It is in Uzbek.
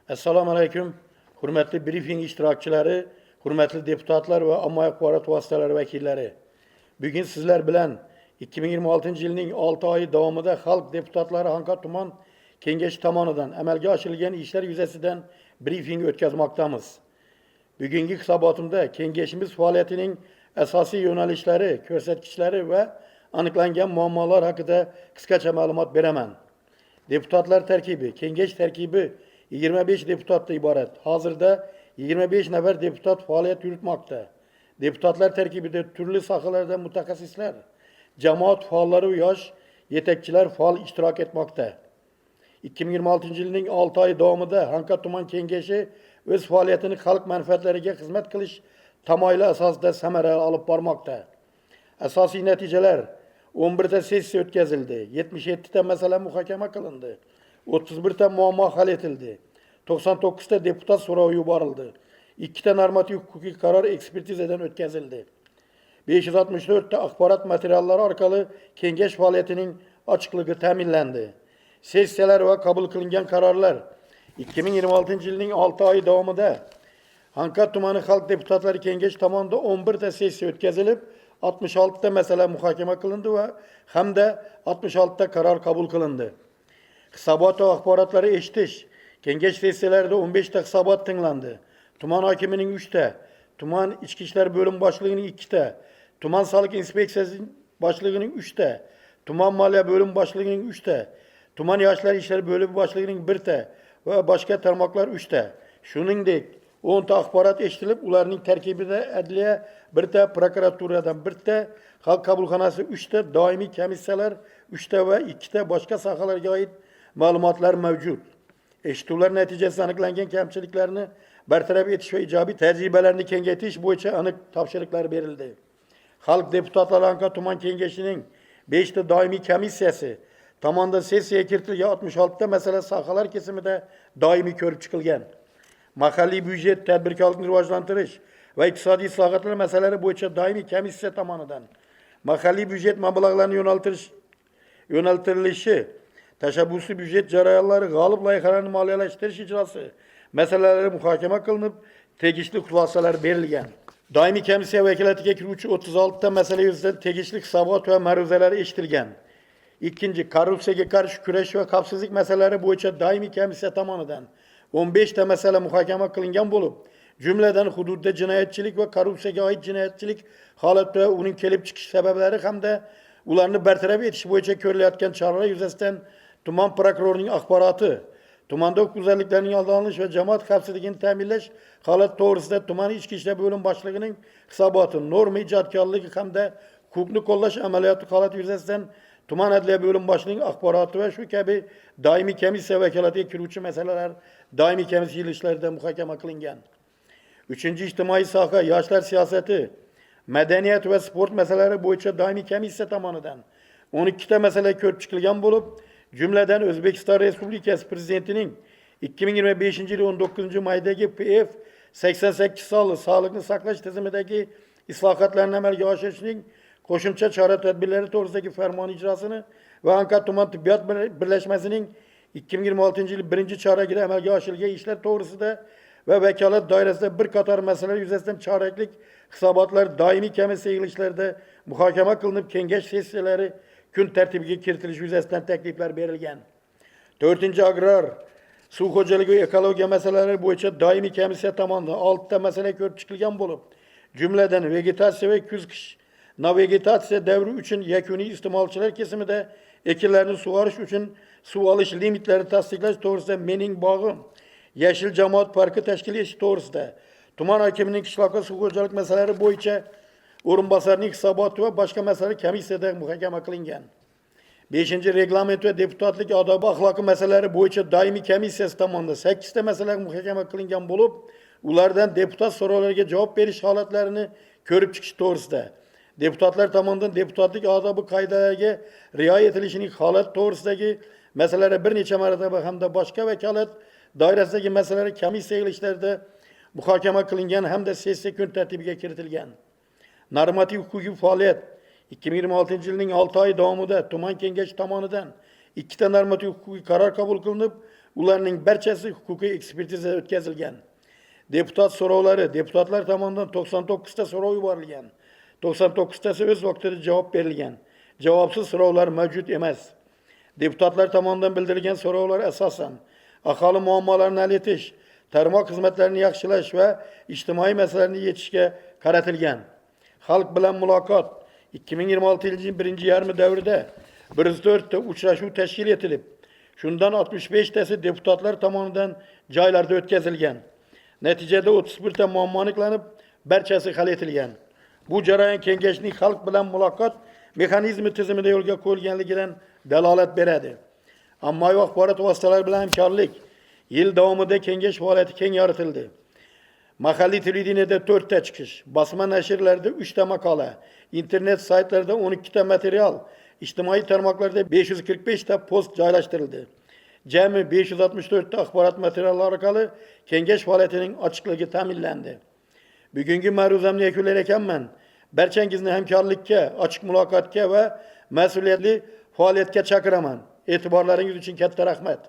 Assalamu aleyküm. Hürmetli briefing iştirakçıları, hürmetli deputatlar ve amma axborot vasıtaları vekilleri. Bugün sizler bilen 2026 yılının 6 ayı davamında halk deputatları Hanka Tuman Kengeş tomonidan amalga oshirilgan ishlar yuzasidan briefing o'tkazmoqdamiz. Bugungi hisobotimda Kengeşimiz faoliyatining asosiy yo'nalishlari, ko'rsatkichlari ve aniqlangan muammolar haqida qisqacha ma'lumot beraman. Deputatlar terkibi, Kengeş terkibi 25 deputatdan ibaret. Hazırda 25 nefer deputat faaliyet yürütmekte. Deputatlar terkibinde türlü sahalarda mutaxassislar, cemaat faalları ve yaş yetekçiler faal iştirak etmekte. 2026 yılının 6 ay davamında Hanka Tuman Kengeşi öz faaliyetini halk menfaatlerine hizmet kılış tamayla asasda semere alıp barmakta. Asasi neticeler 11'te sessiya ötkazildi. 77'te mesele muhakeme kılındı. 31'te muamma hal etildi. 99'ta deputat soruğu yuvarıldı. 2'te normatif hukuki karar ekspertiz eden ötkazildi. 564'te akbarat materyalleri arkalı Kengeş faaliyetinin açıklığı teminlendi. Sessiyalar ve kabul kılınan kararlar 2026 yılının 6 ayı davamında Hanka Tumanı Halk Deputatları Kengeş tomonidan 11'te sessiya ötkazilip 66'da mesele muhakeme kılındı ve hem de 66'da karar kabul kılındı. Hisobat ve axborotları eshitish. Kengeş sessiyalarida 15'te hisobot tinglandı. Tuman hakiminin 3'te, Tuman İçki İşler Bölüm Başlığının 2'te, Tuman Sağlık İnspeksiyasının Başlığının 3'te, Tuman Maliye Bölüm Başlığının 3'te, Tuman Yaşlar İşleri Bölümü Başlığının 1'te ve başka tarmaklar 3'te. Shuningdek 10'ta axborot eshitilib, ularning terkibida adliya 1'te, prokuraturadan 1'te, Xalq qabulxonasi 3'te, doimiy komissiyalar 3'te ve 2'te başka sahalarga oid ma'lumotlar mavjud. Eshituvlar neticesinde aniqlangan kamchiliklarni bartaraf etish ve ijobiy tajribalarini kengaytirish bo'yicha aniq topshiriqlar berildi. Halk deputatları Hanka Tuman Kengeshining 5'te doimiy komissiyasi tomonidan sessiyaga kiritilgan 66'ta mesele sahalar kesimida doimiy ko'rib chiqilgan. Mahalliy byudjet, tadbirkorlikni rivojlantirish ve iqtisodiy islohotlar masalalari bo'yicha doimiy komissiya tomonidan mahalliy byudjet mablag'larini yo'naltirilishi, tashabbusli byudjet jarayonlari, g'olib loyihalarini moliyalashtirish ijrosi masalalari muhokama qilinib, tegishli xulosalar berilgan. Doimiy komissiya vakolatiga kiruvchi 36 masala yuzasidan tegishli hisobot ve ma'ruzalar eshitilgan. Ikkinchi, korrupsiyaga qarshi kurash va xavfsizlik masalalari bo'yicha doimiy komissiya tomonidan 15 masala muhokama qilingan bo'lib, jumladan hududda jinoyatchilik va korrupsiyaga oid jinoyatchilik holati va uning kelib chiqish sabablari hamda ularni bartaraf etish bo'yicha ko'rilayotgan choralar yuzasidan tuman prokurorining axboroti, tumanda huquqbuzarliklarning oldini olish va jamoat xavfsizligini ta'minlash holat to'g'risida tuman ichki ishlar bo'lim boshlig'ining hisoboti, norma ijodkorligi hamda huquqni qo'llash amaliyoti holati yuzasidan tuman adliya bo'lim boshlig'ining axboroti va shu kabi doimiy komissiya vakolatiga kiruvchi masalalar doimiy komissiya yig'ilishlarida muhokama qilingan. 3. ijtimoiy soha, yoshlar siyosati, madaniyat ve sport meselelari bo'yicha doimiy komissiya tomonidan 12 masala ko'rib chiqilgan bo'lib, jumladan O'zbekiston Respublikasi Prezidentining 2025 yil 19 maydagi PF 88 sonli sog'liqni saqlash tizimidagi islohotlarni amalga oshirishning qo'shimcha chora tadbirlari to'g'risidagi farmon ijrosini va Anka tuman tibbiyot birlashmasining 2026 yil 1-choragida amalga oshirilgan ishlar to'g'risida ve vekalet dairesinde bir qator masalalar yuzasidan choraklik hisobotlar doimiy komissiya yig'ilishlarida muhokama qilinib, kengash sessiyaları kun tartibiga kiritilishi yuzasidan takliflar berilgan. 4. agrar, suv xo'jaligi va ekologiya masalalari bo'yicha doimiy komissiya tomonidan 6 masala ko'rib chiqilgan bo'lib, jumladan vegetatsiya ve kuz-qish navegetatsiya davri uchun yakuniy iste'molchilar kesimida ekinlarni sug'orish uchun suv olish limitlarini tasdiqlash to'g'risida mening bog'im Yeşil Cemaat Parkı teşkil etish to'g'risida tuman hokimining qishloq va suv xo'jalik masalalari bo'yicha o'rinbosarining hisoboti va boshqa masalalar komissiyada muhokama qilingan. 5. reglament ve deputatlik odobi axloqi masalalari bo'yicha doimiy komissiyasi tomonidan 8 masala muhokama qilingan bo'lib, ulardan deputat so'rovlariga javob berish holatlarini ko'rib chiqish to'g'risida, deputatlar tomonidan deputatlik odobi qoidalariga rioya etilishining holat to'g'risidagi masalalar bir necha marotaba hamda boshqa vakolat doirasidagi masalalar komissiya yig'ilishlarida muhokama qilingan hamda sessiya kun tartibiga kiritilgan. Normativ hukukiy faoliyat 2026 yilning 6 oy davomida tuman kengashi tomonidan 2 normativ hukukiy qaror qabul qilinib, ularning barchasi huquqiy ekspertiza o'tkazilgan. Deputat so'rovlari, deputatlar tomonidan 99 ta so'rov yuborilgan. 99 tasi o'z vaqtida javob berilgan. Javobsiz so'rovlar mavjud emas. Deputatlar tomonidan bildirilgan so'rovlar asosan aholi muammolarini hal etish, tarmoq xizmatlarini yaxshilash va ijtimoiy masalalarni yechishga qaratilgan. Xalq bilan muloqot 2026-yilning birinchi yarmi davrida 104 ta uchrashuv tashkil etilib, shundan 65 tasi deputatlar tomonidan joylarda o'tkazilgan. Natijada 31 ta muammo aniqlanib, barchasi hal etilgan. Bu jarayon kengashning xalq bilan muloqot mexanizmi tizimida yo'lga qo'yilganligidan dalolat beradi. Ommaviy axborot vositalari bilan hamkorlik yil davomida kengash faoliyati keng yoritildi. Mahalliy televideniyada 4 ta chiqish, basma nashrlarda 3 ta maqola, internet saytlarida 12 ta material, ijtimoiy tarmoqlarda 545 ta post joylashtirildi. Jami 564 ta axborot materiallari orqali kengash faoliyatining ochiqligi ta'minlandi. Bugungi ma'ruzamni yakunlar ekanman. Barchangizni hamkorlikka, ochiq muloqotga va mas'uliyatli faoliyatga chaqiraman. E'tiborlaringiz uchun katta rahmat.